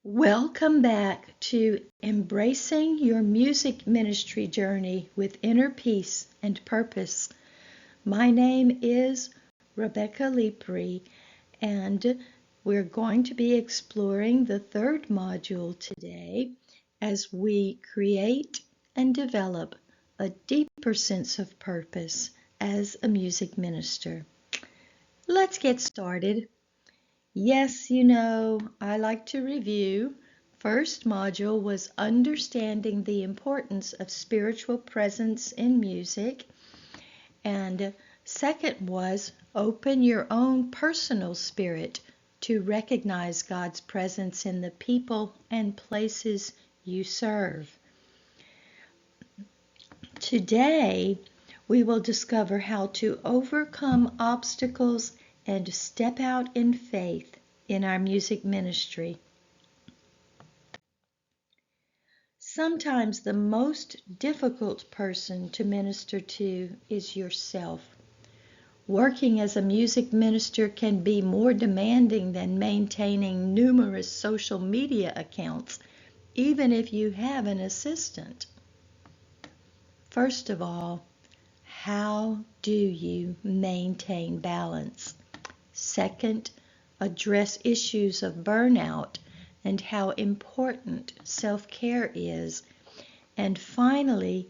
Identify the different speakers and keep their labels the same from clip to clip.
Speaker 1: Welcome back to Embracing Your Music Ministry Journey with Inner Peace and Purpose. My name is Rebecca Lepre, and we're going to be exploring the third module today as we create and develop a deeper sense of purpose as a music minister. Let's get started. Yes, I like to review. First module was understanding the importance of spiritual presence in music. And second was open your own personal spirit to recognize God's presence in the people and places you serve. Today, we will discover how to overcome obstacles and step out in faith in our music ministry. Sometimes the most difficult person to minister to is yourself. Working as a music minister can be more demanding than maintaining numerous social media accounts, even if you have an assistant. First of all, how do you maintain balance? Second, address issues of burnout and how important self-care is. And finally,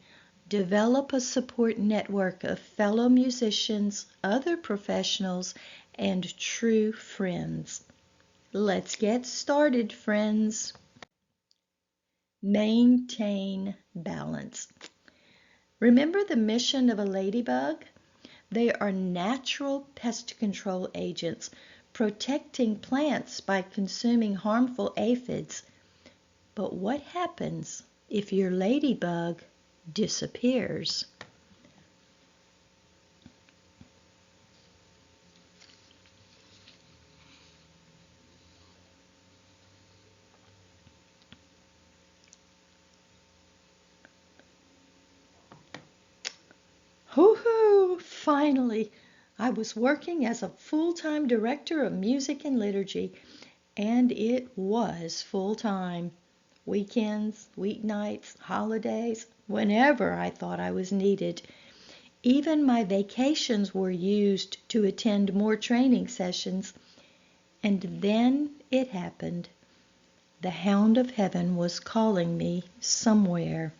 Speaker 1: develop a support network of fellow musicians, other professionals, and true friends. Let's get started, friends. Maintain balance. Remember the mission of a ladybug? They are natural pest control agents, protecting plants by consuming harmful aphids. But what happens if your ladybug disappears? Hoo-hoo! Finally, I was working as a full-time director of music and liturgy, and it was full-time. Weekends, weeknights, holidays, whenever I thought I was needed. Even my vacations were used to attend more training sessions. And then it happened. The hound of heaven was calling me somewhere.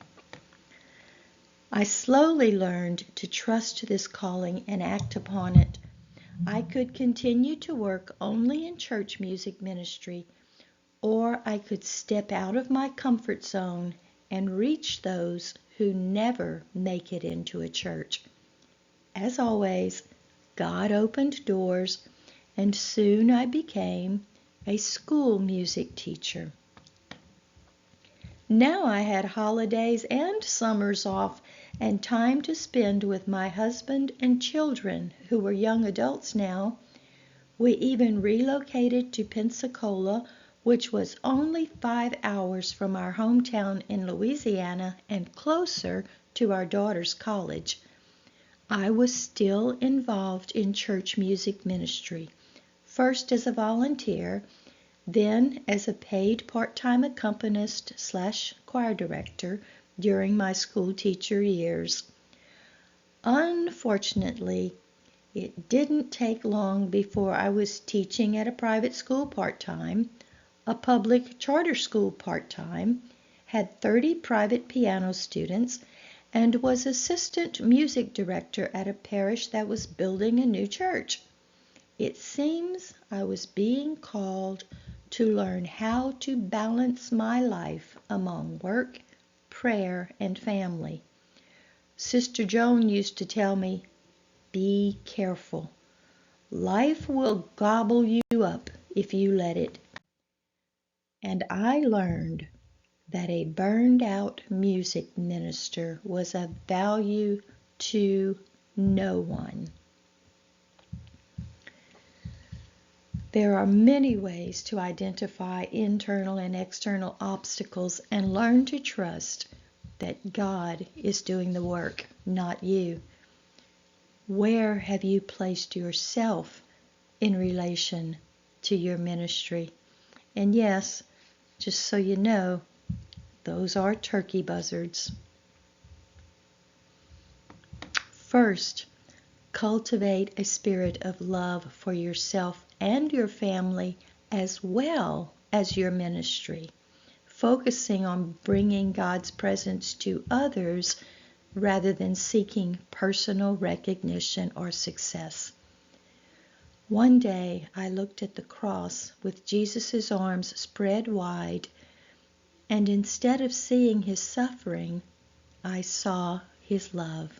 Speaker 1: I slowly learned to trust this calling and act upon it. I could continue to work only in church music ministry, or I could step out of my comfort zone and reach those who never make it into a church. As always, God opened doors, and soon I became a school music teacher. Now I had holidays and summers off and time to spend with my husband and children, who were young adults now. We even relocated to Pensacola, which was only 5 hours from our hometown in Louisiana and closer to our daughter's college. I was still involved in church music ministry, first as a volunteer, then as a paid part-time accompanist/choir director during my school teacher years. Unfortunately, it didn't take long before I was teaching at a private school part-time, a public charter school part-time, had 30 private piano students, and was assistant music director at a parish that was building a new church. It seems I was being called to learn how to balance my life among work, prayer, and family. Sister Joan used to tell me, "Be careful. Life will gobble you up if you let it." And I learned that a burned out music minister was of value to no one. There are many ways to identify internal and external obstacles and learn to trust that God is doing the work, not you. Where have you placed yourself in relation to your ministry? And yes, Just so you know, those are turkey buzzards. First, cultivate a spirit of love for yourself and your family as well as your ministry, focusing on bringing God's presence to others rather than seeking personal recognition or success. One day I looked at the cross with Jesus' arms spread wide, and instead of seeing his suffering, I saw his love.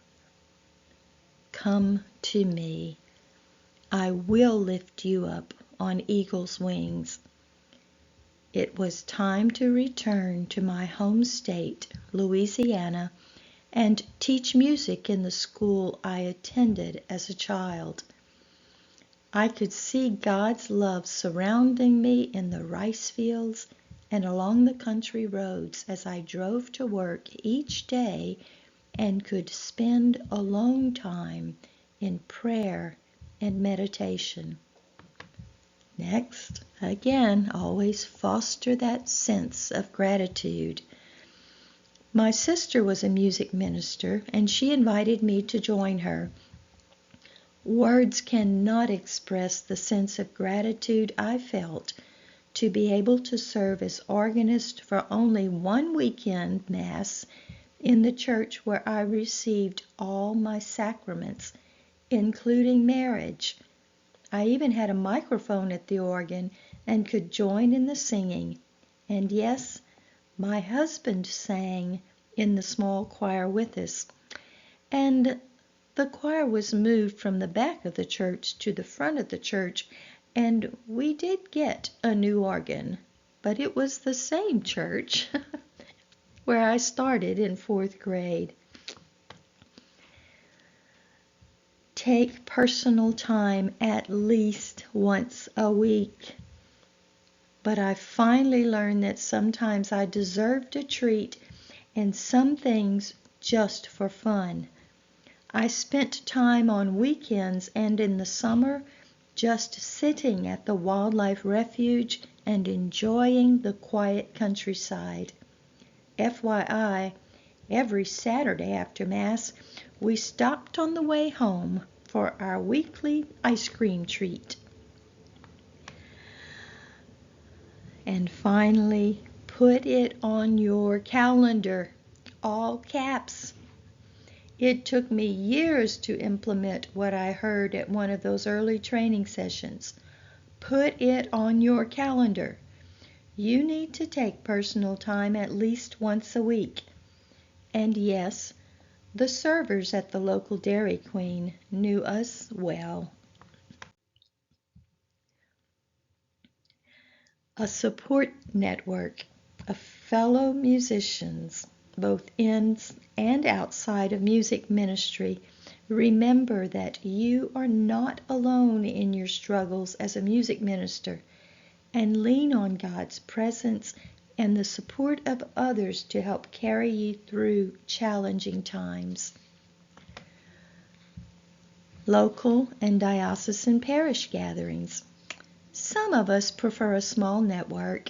Speaker 1: Come to me. I will lift you up on eagle's wings. It was time to return to my home state, Louisiana, and teach music in the school I attended as a child. I could see God's love surrounding me in the rice fields and along the country roads as I drove to work each day and could spend alone time in prayer and meditation. Next, again, always foster that sense of gratitude. My sister was a music minister, and she invited me to join her. Words cannot express the sense of gratitude I felt to be able to serve as organist for only one weekend Mass in the church where I received all my sacraments, including marriage. I even had a microphone at the organ and could join in the singing. And yes, my husband sang in the small choir with us. And the choir was moved from the back of the church to the front of the church, and we did get a new organ, but it was the same church where I started in 4th grade. Take personal time at least once a week. But I finally learned that sometimes I deserved a treat and some things just for fun. I spent time on weekends and in the summer just sitting at the wildlife refuge and enjoying the quiet countryside. FYI, every Saturday after Mass, we stopped on the way home for our weekly ice cream treat. And finally, put it on your calendar, all caps. It took me years to implement what I heard at one of those early training sessions. Put it on your calendar. You need to take personal time at least once a week. And yes, the servers at the local Dairy Queen knew us well. A support network of fellow musicians, both in and outside of music ministry. Remember that you are not alone in your struggles as a music minister, and lean on God's presence and the support of others to help carry you through challenging times. Local and diocesan parish gatherings. Some of us prefer a small network,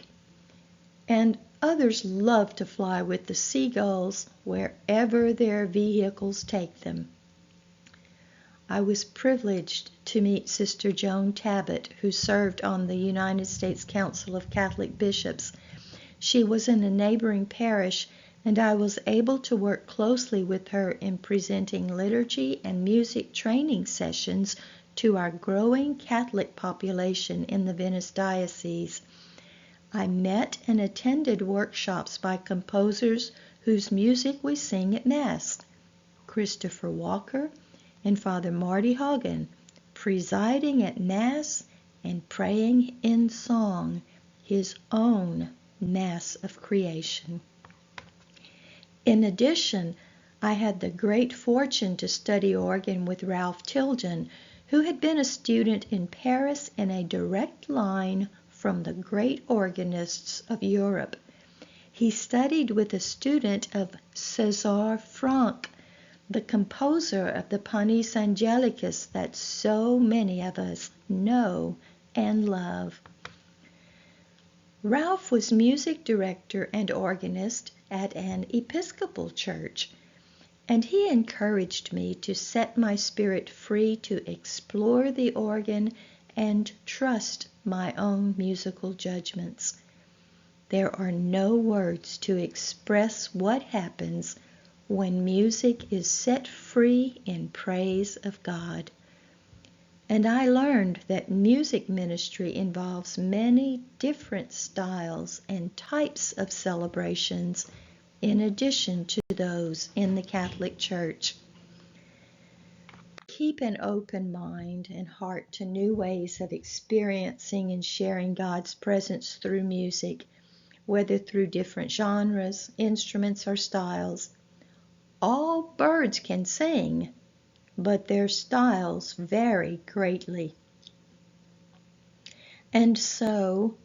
Speaker 1: and others love to fly with the seagulls wherever their vehicles take them. I was privileged to meet Sister Joan Tabbitt, who served on the United States Council of Catholic Bishops. She was in a neighboring parish, and I was able to work closely with her in presenting liturgy and music training sessions to our growing Catholic population in the Venice Diocese. I met and attended workshops by composers whose music we sing at Mass. Christopher Walker and Father Marty Haugen, presiding at Mass and praying in song his own Mass of Creation. In addition, I had the great fortune to study organ with Ralph Tilden, who had been a student in Paris in a direct line from the great organists of Europe. He studied with a student of César Franck, the composer of the Panis Angelicus that so many of us know and love. Ralph was music director and organist at an Episcopal church, and he encouraged me to set my spirit free to explore the organ and trust my own musical judgments. There are no words to express what happens when music is set free in praise of God. And I learned that music ministry involves many different styles and types of celebrations in addition to those in the Catholic Church. Keep an open mind and heart to new ways of experiencing and sharing God's presence through music, whether through different genres, instruments, or styles. All birds can sing, but their styles vary greatly. And so,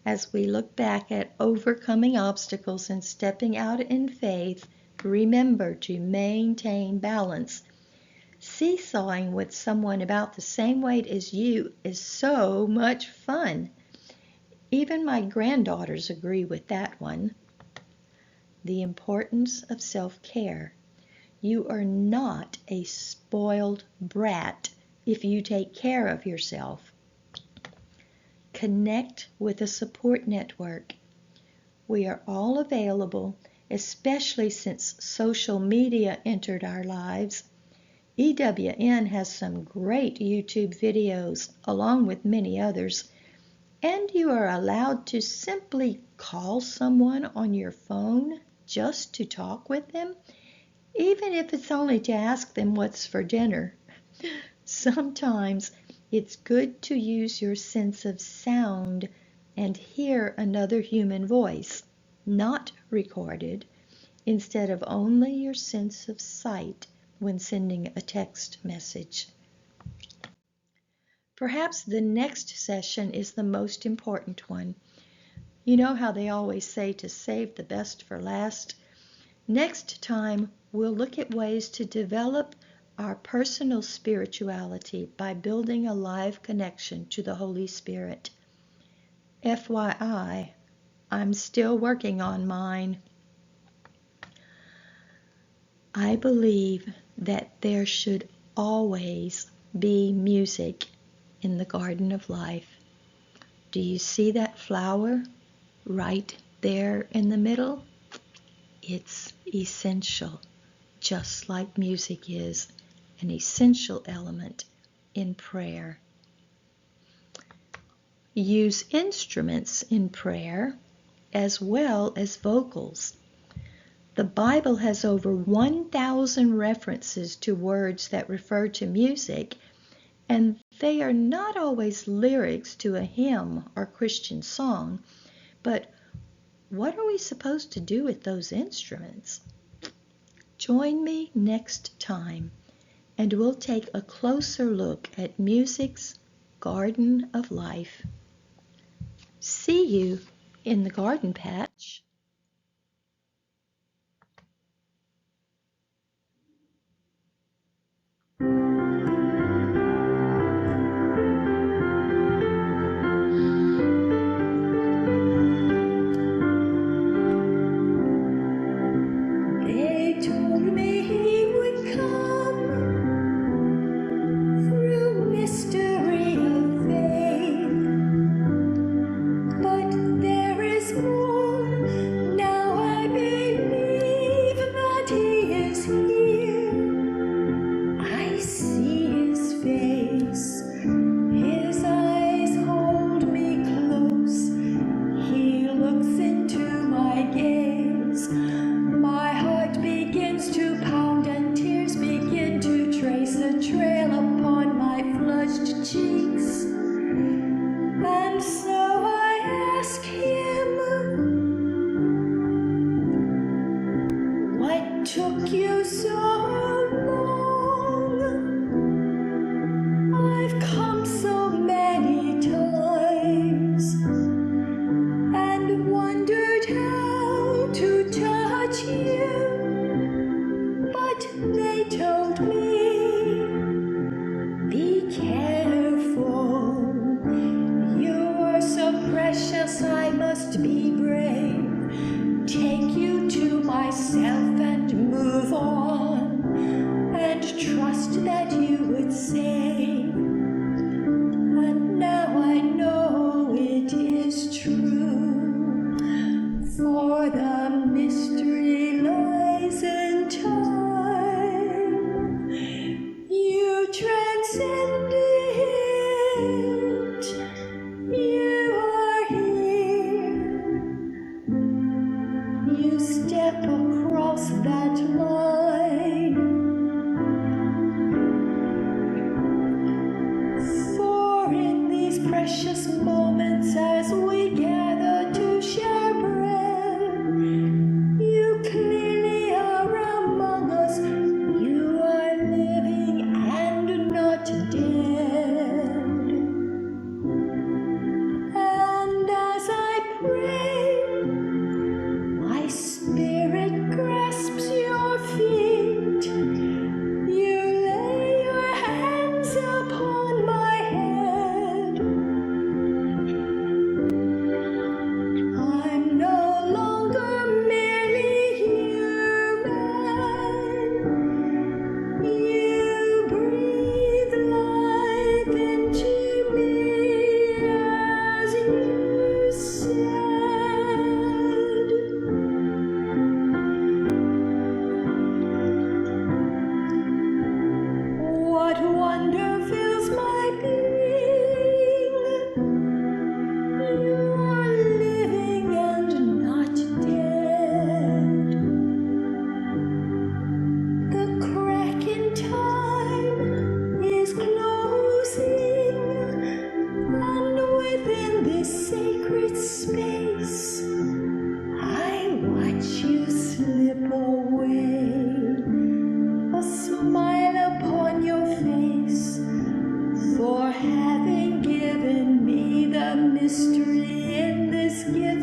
Speaker 1: as we look back at overcoming obstacles and stepping out in faith, remember to maintain balance. Seesawing with someone about the same weight as you is so much fun. Even my granddaughters agree with that one. The importance of self-care. You are not a spoiled brat if you take care of yourself. Connect with a support network. We are all available, especially since social media entered our lives. EWN has some great YouTube videos, along with many others, and you are allowed to simply call someone on your phone just to talk with them, even if it's only to ask them what's for dinner. Sometimes it's good to use your sense of sound and hear another human voice, not recorded, instead of only your sense of sight when sending a text message. Perhaps the next session is the most important one. You know how they always say to save the best for last? Next time, we'll look at ways to develop our personal spirituality by building a live connection to the Holy Spirit. FYI, I'm still working on mine. I believe that there should always be music in the garden of life. Do you see that flower right there in the middle? It's essential, just like music is an essential element in prayer. Use instruments in prayer as well as vocals. The Bible has over 1,000 references to words that refer to music, and they are not always lyrics to a hymn or Christian song, but what are we supposed to do with those instruments? Join me next time, and we'll take a closer look at music's garden of life. See you in the garden patch.
Speaker 2: They told me he would come through mystery of faith, but there is more. Now I believe that he is here. I see his face. His eyes hold me close. He looks into my gaze. My heart begins to pound and tears begin to trace a trail upon my flushed cheeks. And so I ask him, what took you so long? I've come so many times and wondered how to touch you, but they told me, be careful. precious moments as we gather to share bread. You clearly are among us. You are living and not dead. And as I pray, my spirit grasps your feet. You lay your hands upon my head. I'm no longer merely human. You breathe life into me as you said. What wonder fills my being? You are living and not dead. The crack in time is closing, and within this sacred space, I watch you slip away. A smile upon your face for having given me the mystery in this gift.